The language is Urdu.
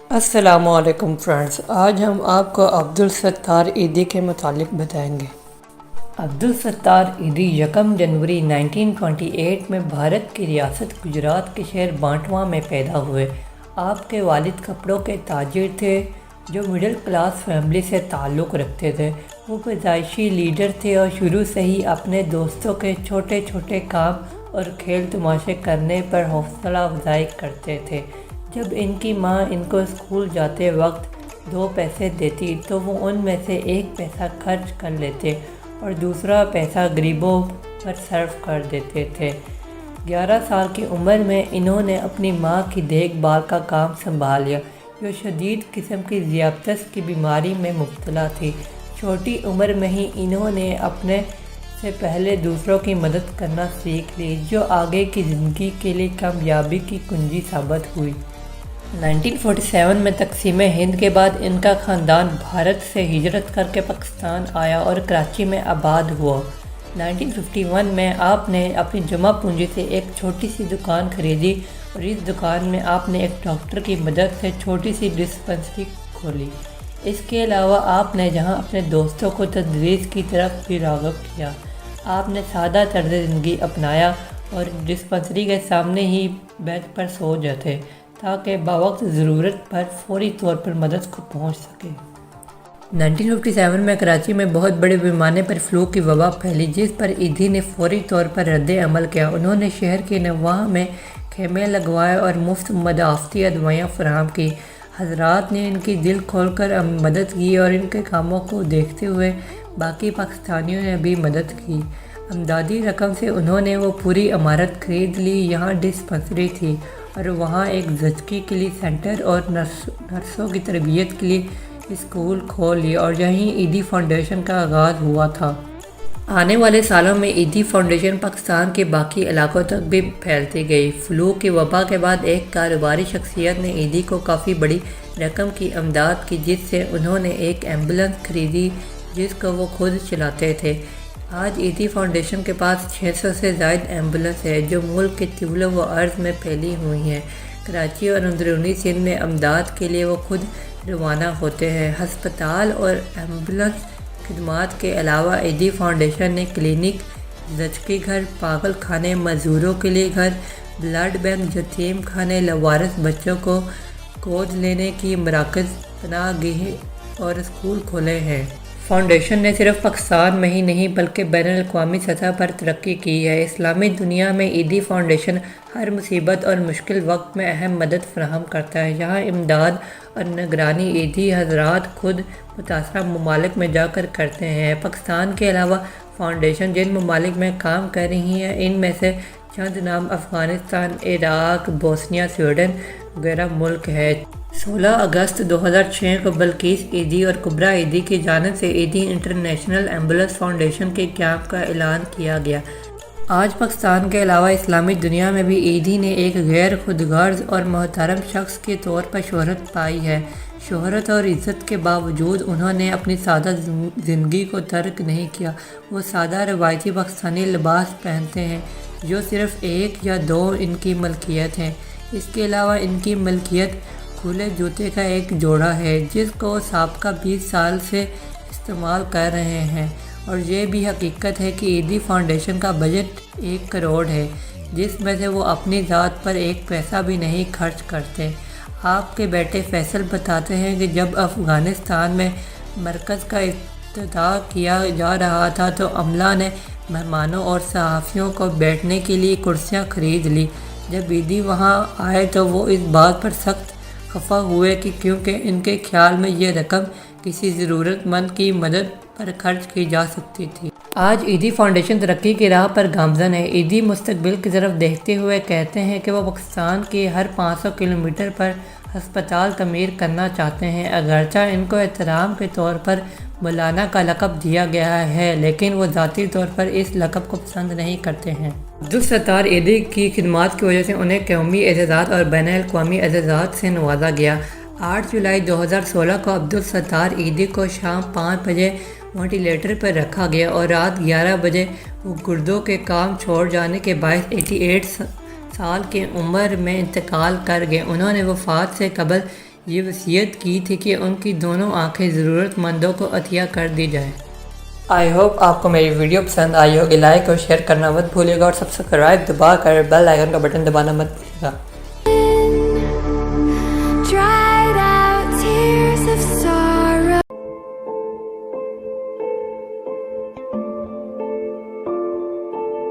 السلام علیکم فرینڈز، آج ہم آپ کو عبدالستار ایدھی کے متعلق بتائیں گے۔ عبدالستار ایدھی 1 جنوری 1928 میں بھارت کی ریاست گجرات کے شہر بانٹوا میں پیدا ہوئے۔ آپ کے والد کپڑوں کے تاجر تھے جو مڈل کلاس فیملی سے تعلق رکھتے تھے۔ وہ پیدائشی لیڈر تھے اور شروع سے ہی اپنے دوستوں کے چھوٹے چھوٹے کام اور کھیل تماشے کرنے پر حوصلہ افزائی کرتے تھے۔ جب ان کی ماں ان کو اسکول جاتے وقت 2 پیسے دیتی تو وہ ان میں سے 1 پیسہ خرچ کر لیتے اور دوسرا پیسہ غریبوں پر صرف کر دیتے تھے۔ 11 سال کی عمر میں انہوں نے اپنی ماں کی دیکھ بھال کا کام سنبھال لیا، جو شدید قسم کی ذیابیطس کی بیماری میں مبتلا تھی۔ چھوٹی عمر میں ہی انہوں نے اپنے سے پہلے دوسروں کی مدد کرنا سیکھ لی، جو آگے کی زندگی کے لیے کامیابی کی کنجی ثابت ہوئی۔ 1947 میں تقسیم ہند کے بعد ان کا خاندان بھارت سے ہجرت کر کے پاکستان آیا اور کراچی میں آباد ہوا۔ 1951 میں آپ نے اپنی جمع پونجی سے ایک چھوٹی سی دکان خریدی اور اس دکان میں آپ نے ایک ڈاکٹر کی مدد سے چھوٹی سی ڈسپنسری کھولی۔ اس کے علاوہ آپ نے جہاں اپنے دوستوں کو تدریس کی طرف بھی راغب کیا، آپ نے سادہ طرز زندگی اپنایا اور ڈسپنسری کے سامنے ہی بیڈ پر سو جاتے تاکہ بوقت ضرورت پر فوری طور پر مدد کو پہنچ سکے۔ 1957 میں کراچی میں بہت بڑے پیمانے پر فلو کی وبا پھیلی، جس پر ایدھی نے فوری طور پر رد عمل کیا۔ انہوں نے شہر کے نواح میں خیمے لگوائے اور مفت مدافعتی ادویاں فراہم کی۔ حضرات نے ان کی دل کھول کر مدد کی اور ان کے کاموں کو دیکھتے ہوئے باقی پاکستانیوں نے بھی مدد کی۔ امدادی رقم سے انہوں نے وہ پوری عمارت خرید لی۔ یہاں ڈسپنسری تھی اور وہاں ایک زچگی کے لیے سینٹر اور نرسوں کی تربیت کے لیے اسکول کھول لیے اور یہیں ایدھی فاؤنڈیشن کا آغاز ہوا تھا۔ آنے والے سالوں میں ایدھی فاؤنڈیشن پاکستان کے باقی علاقوں تک بھی پھیلتی گئی۔ فلو کی وبا کے بعد ایک کاروباری شخصیت نے ایدھی کو کافی بڑی رقم کی امداد کی، جس سے انہوں نے ایک ایمبولینس خریدی جس کو وہ خود چلاتے تھے۔ آج ایدھی فاؤنڈیشن کے پاس 600 سے زائد ایمبولینس ہے جو ملک کے طول و عرض میں پھیلی ہوئی ہیں۔ کراچی اور اندرونی سندھ میں امداد کے لیے وہ خود روانہ ہوتے ہیں۔ ہسپتال اور ایمبولینس خدمات کے علاوہ ایدھی فاؤنڈیشن نے کلینک، زچگی گھر، پاگل خانے، مزدوروں کے لیے گھر، بلڈ بینک، یتیم خانے، لاوارث بچوں کو گود لینے کی مراکز، پناہ گاہیں اور اسکول کھولے ہیں۔ فاؤنڈیشن نے صرف پاکستان میں ہی نہیں بلکہ بین الاقوامی سطح پر ترقی کی ہے۔ اسلامی دنیا میں ایدھی فاؤنڈیشن ہر مصیبت اور مشکل وقت میں اہم مدد فراہم کرتا ہے۔ یہاں امداد اور نگرانی ایدھی حضرات خود متاثرہ ممالک میں جا کر کرتے ہیں۔ پاکستان کے علاوہ فاؤنڈیشن جن ممالک میں کام کر رہی ہیں، ان میں سے چند نام افغانستان، عراق، بوسنیا، سویڈن وغیرہ ملک ہے۔ 16 اگست 2006 کو بلقیس ایدھی اور کبریٰ ایدھی کی جانب سے ایدھی انٹرنیشنل ایمبولینس فاؤنڈیشن کے قیام کا اعلان کیا گیا۔ آج پاکستان کے علاوہ اسلامی دنیا میں بھی ایدھی نے ایک غیر خودغرض اور محترم شخص کے طور پر شہرت پائی ہے۔ شہرت اور عزت کے باوجود انہوں نے اپنی سادہ زندگی کو ترک نہیں کیا۔ وہ سادہ روایتی پاکستانی لباس پہنتے ہیں جو صرف 1 یا 2 ان کی ملکیت ہے۔ اس کے علاوہ ان کی ملکیت کھلے جوتے کا ایک جوڑا ہے جس کو سابقہ 20 سال سے استعمال کر رہے ہیں، اور یہ بھی حقیقت ہے کہ ایدھی فاؤنڈیشن کا بجٹ 1 کروڑ ہے، جس میں سے وہ اپنی ذات پر 1 پیسہ بھی نہیں خرچ کرتے۔ آپ کے بیٹے فیصل بتاتے ہیں کہ جب افغانستان میں مرکز کا افتتاح کیا جا رہا تھا تو عملہ نے مہمانوں اور صحافیوں کو بیٹھنے کے لیے کرسیاں خرید لی۔ جب ایدھی وہاں آئے تو وہ اس بات پر سخت خفا ہوئے کہ کیونکہ ان کے خیال میں یہ رقم کسی ضرورت مند کی مدد پر خرچ کی جا سکتی تھی۔ آج ایدھی فاؤنڈیشن ترقی کی راہ پر گامزن ہے۔ ایدھی مستقبل کی طرف دیکھتے ہوئے کہتے ہیں کہ وہ پاکستان کے ہر 500 کلومیٹر پر ہسپتال تعمیر کرنا چاہتے ہیں۔ اگرچہ ان کو احترام کے طور پر مولانا کا لقب دیا گیا ہے، لیکن وہ ذاتی طور پر اس لقب کو پسند نہیں کرتے ہیں۔ عبدالستار ایدھی کی خدمات کی وجہ سے انہیں قومی اعزازات اور بین الاقوامی اعزازات سے نوازا گیا۔ 8 جولائی 2016 کو عبدالستار ایدھی کو شام 5 بجے وینٹیلیٹر پر رکھا گیا اور رات 11 بجے وہ گردوں کے کام چھوڑ جانے کے باعث 88 سال کی عمر میں انتقال کر گئے۔ انہوں نے وفات سے قبل یہ وصیت کی تھی کہ ان کی دونوں آنکھیں ضرورت مندوں کو عطیہ کر دی جائیں۔ آئی ہوپ آپ کو میری ویڈیو پسند آئی ہوگی۔ لائک اور شیئر کرنا مت بھولیے گا اور سبسکرائب دبا کر بیل آئیکن کا بٹن دبانا مت بھولیے گا۔